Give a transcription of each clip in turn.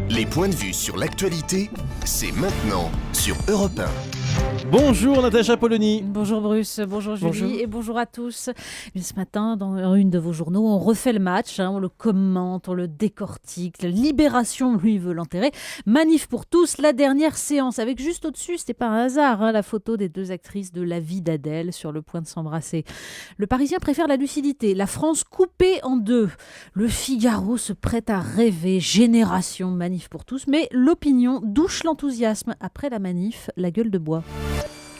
Les points de vue sur l'actualité, c'est maintenant sur Europe 1. Bonjour Natacha Polony. Bonjour Bruce, bonjour Julie Bonjour. et bonjour à tous. Et ce matin, dans une de vos journaux, on refait le match, on le commente, on le décortique. La Libération, lui, veut l'enterrer. Manif pour tous, la dernière séance, avec juste au-dessus, c'était pas un hasard, la photo des deux actrices de La vie d'Adèle sur le point de s'embrasser. Le Parisien préfère la lucidité, la France coupée en deux. Le Figaro se prête à rêver, génération Manif pour tous, mais l'opinion douche l'enthousiasme. Après la manif, la gueule de bois.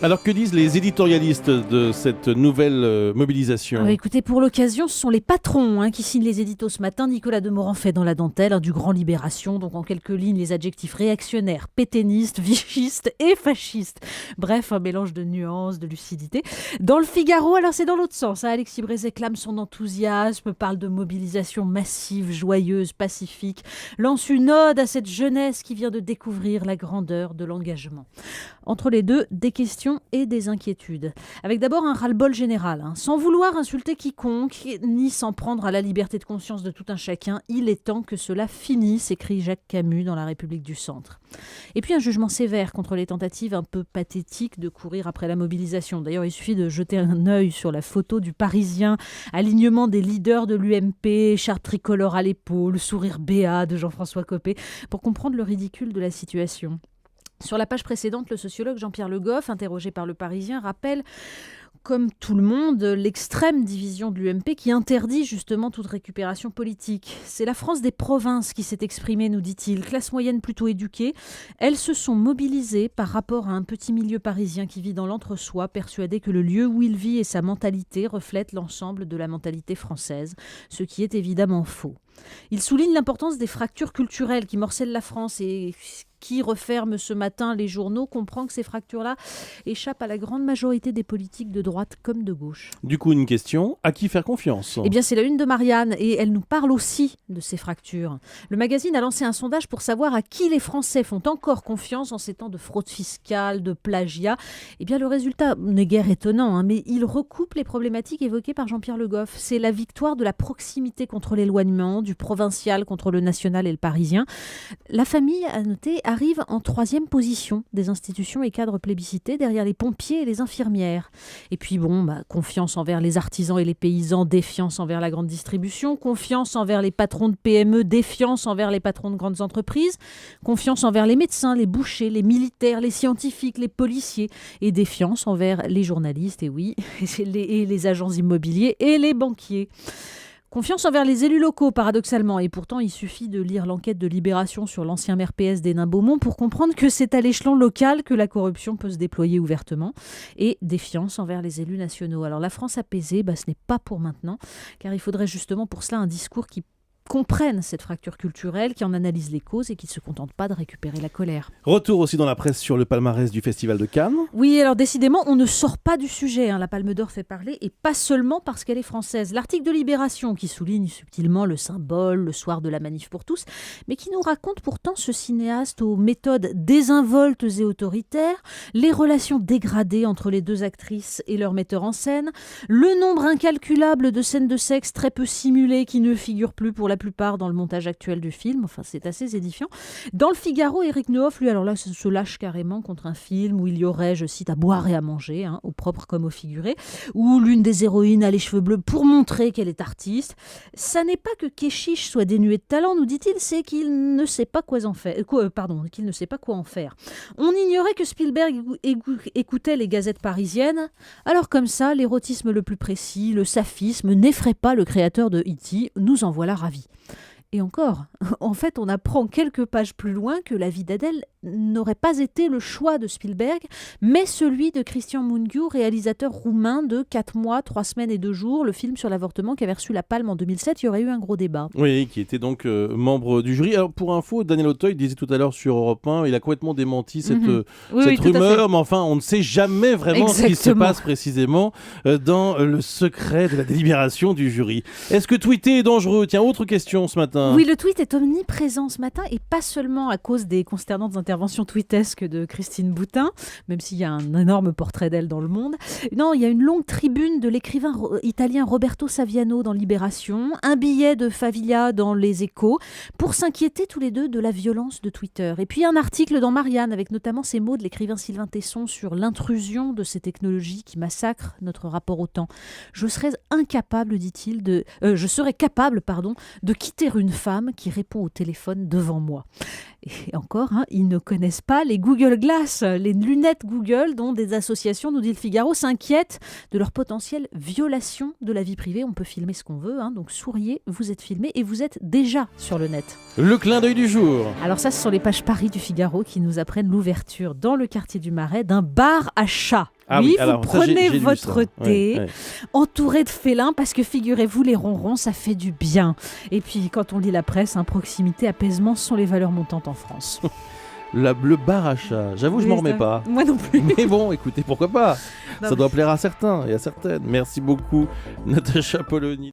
Alors que disent les éditorialistes de cette nouvelle mobilisation ? Écoutez, pour l'occasion, ce sont les patrons qui signent les éditos ce matin. Nicolas Demorand fait dans la dentelle du Grand Libération. Donc en quelques lignes, les adjectifs réactionnaires, pétainistes, vichistes et fascistes. Bref, un mélange de nuances, de lucidité. Dans le Figaro, alors c'est dans l'autre sens. Alexis Brézet clame son enthousiasme, parle de mobilisation massive, joyeuse, pacifique. Lance une ode à cette jeunesse qui vient de découvrir la grandeur de l'engagement. Entre les deux, des questions et des inquiétudes. Avec d'abord un ras-le-bol général. Sans vouloir insulter quiconque, ni s'en prendre à la liberté de conscience de tout un chacun, il est temps que cela finisse, écrit Jacques Camus dans La République du Centre. Et puis un jugement sévère contre les tentatives un peu pathétiques de courir après la mobilisation. D'ailleurs, il suffit de jeter un œil sur la photo du Parisien, alignement des leaders de l'UMP, charte tricolore à l'épaule, sourire béat de Jean-François Copé, pour comprendre le ridicule de la situation. Sur la page précédente, le sociologue Jean-Pierre Le Goff, interrogé par Le Parisien, rappelle, comme tout le monde, l'extrême division de l'UMP qui interdit justement toute récupération politique. C'est la France des provinces qui s'est exprimée, nous dit-il, classe moyenne plutôt éduquée. Elles se sont mobilisées par rapport à un petit milieu parisien qui vit dans l'entre-soi, persuadé que le lieu où il vit et sa mentalité reflètent l'ensemble de la mentalité française, ce qui est évidemment faux. Il souligne l'importance des fractures culturelles qui morcellent la France et qui referme ce matin les journaux comprend que ces fractures-là échappent à la grande majorité des politiques de droite comme de gauche. Du coup, une question, à qui faire confiance ? Eh bien, c'est la une de Marianne et elle nous parle aussi de ces fractures. Le magazine a lancé un sondage pour savoir à qui les Français font encore confiance en ces temps de fraude fiscale, de plagiat. Eh bien, le résultat n'est guère étonnant, mais il recoupe les problématiques évoquées par Jean-Pierre Le Goff. C'est la victoire de la proximité contre l'éloignement, du provincial contre le national et le parisien. La famille, à noter, arrive en 3e position des institutions et cadres plébiscités derrière les pompiers et les infirmières. Et puis confiance envers les artisans et les paysans, défiance envers la grande distribution, confiance envers les patrons de PME, défiance envers les patrons de grandes entreprises, confiance envers les médecins, les bouchers, les militaires, les scientifiques, les policiers et défiance envers les journalistes, et les agents immobiliers et les banquiers. Confiance envers les élus locaux, paradoxalement. Et pourtant, il suffit de lire l'enquête de Libération sur l'ancien maire PS d'Hénin-Beaumont pour comprendre que c'est à l'échelon local que la corruption peut se déployer ouvertement. Et défiance envers les élus nationaux. Alors la France apaisée, ce n'est pas pour maintenant, car il faudrait justement pour cela un discours qui comprennent cette fracture culturelle, qui en analyse les causes et qui ne se contente pas de récupérer la colère. Retour aussi dans la presse sur le palmarès du Festival de Cannes. Oui, alors décidément, on ne sort pas du sujet. La Palme d'Or fait parler, et pas seulement parce qu'elle est française. L'article de Libération qui souligne subtilement le symbole, le soir de la manif pour tous, mais qui nous raconte pourtant ce cinéaste aux méthodes désinvoltes et autoritaires, les relations dégradées entre les deux actrices et leur metteur en scène, le nombre incalculable de scènes de sexe très peu simulées qui ne figurent plus pour la plupart dans le montage actuel du film. Enfin, c'est assez édifiant. Dans le Figaro, Éric Nehoff, lui, alors là, se lâche carrément contre un film où il y aurait, je cite, à boire et à manger, au propre comme au figuré, où l'une des héroïnes a les cheveux bleus pour montrer qu'elle est artiste. Ça n'est pas que Keshish soit dénué de talent, nous dit-il, c'est qu'il ne sait pas quoi en faire. Qu'il ne sait pas quoi en faire. On ignorait que Spielberg écoutait les gazettes parisiennes. Alors comme ça, l'érotisme le plus précis, le saphisme n'effraie pas le créateur de E.T. Nous en voilà ravis. Et encore, en fait, on apprend quelques pages plus loin que La vie d'Adèle n'aurait pas été le choix de Spielberg, mais celui de Cristian Mungiu, réalisateur roumain de 4 mois, 3 semaines et 2 jours, le film sur l'avortement qui avait reçu la Palme en 2007. Il y aurait eu un gros débat. Oui, qui était donc membre du jury. Alors, pour info, Daniel Auteuil disait tout à l'heure sur Europe 1, il a complètement démenti cette rumeur, mais enfin, on ne sait jamais vraiment ce qui se passe précisément dans le secret de la délibération du jury. Est-ce que tweeter est dangereux ? Tiens, autre question ce matin. Oui, le tweet est omniprésent ce matin et pas seulement à cause des consternantes interventions tweetesques de Christine Boutin, même s'il y a un énorme portrait d'elle dans Le Monde. Non, il y a une longue tribune de l'écrivain italien Roberto Saviano dans Libération, un billet de Favilla dans Les Échos, pour s'inquiéter tous les deux de la violence de Twitter. Et puis un article dans Marianne avec notamment ces mots de l'écrivain Sylvain Tesson sur l'intrusion de ces technologies qui massacrent notre rapport au temps. Je serais capable de quitter une femme qui répond au téléphone devant moi. Et encore, ils ne connaissent pas les Google Glass, les lunettes Google dont des associations, nous dit le Figaro, s'inquiètent de leur potentielle violation de la vie privée. On peut filmer ce qu'on veut, donc souriez, vous êtes filmé et vous êtes déjà sur le net. Le clin d'œil du jour. Alors ça, ce sont les pages Paris du Figaro qui nous apprennent l'ouverture dans le quartier du Marais d'un bar à chats. Ah oui, alors, vous prenez j'ai votre thé, entouré de félins, parce que figurez-vous, les ronrons, ça fait du bien. Et puis, quand on lit la presse, proximité, apaisement, ce sont les valeurs montantes en France. Le bar à chat, j'avoue, je m'en remets pas. Moi non plus. Mais bon, écoutez, pourquoi pas. Non, Ça doit plaire à certains et à certaines. Merci beaucoup, Natacha Polony.